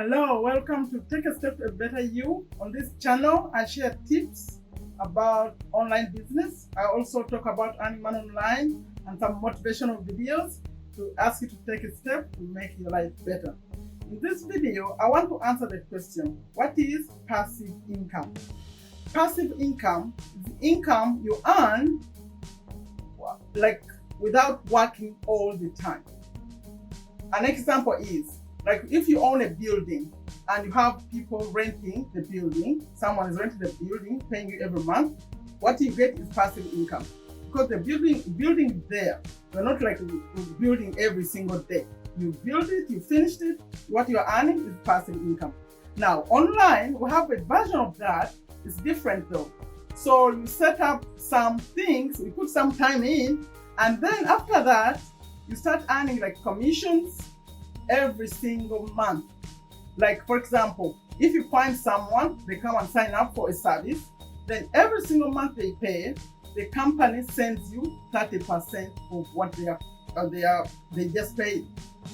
Hello, welcome to Take a Step to a Better You. On this channel, I share tips about online business. I also talk about earning money online and some motivational videos to ask you to take a step to make your life better. In this video, I want to answer the question, what is passive income? Passive income is the income you earn like without working all the time. An example is, like if you own a building and you have people renting the building, someone is renting the building, paying you every month, what you get is passive income. Because the building is there. You're not like building every single day. You build it, you finished it, what you're earning is passive income. Now, online, we have a version of that. It's different though. So you set up some things, you put some time in, and then after that, you start earning like commissions every single month. Like for example, if you find someone, they come and sign up for a service, then every single month they pay, the company sends you 30% of what they just paid.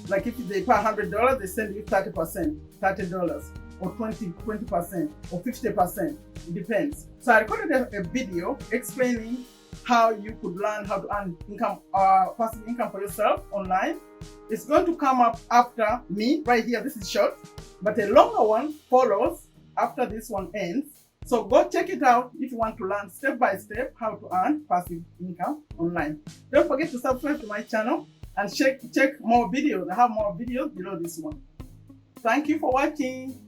Like if they pay $100, they send you 30%, $30, or 20% or 50%. It depends. So I recorded a video explaining how you could learn how to earn income, passive income for yourself online. It's going to come up after me right here. This is short, but a longer one follows after this one ends. So go check it out if you want to learn step by step how to earn passive income online. Don't forget to subscribe to my channel and check more videos. I have more videos below this one. Thank you for watching.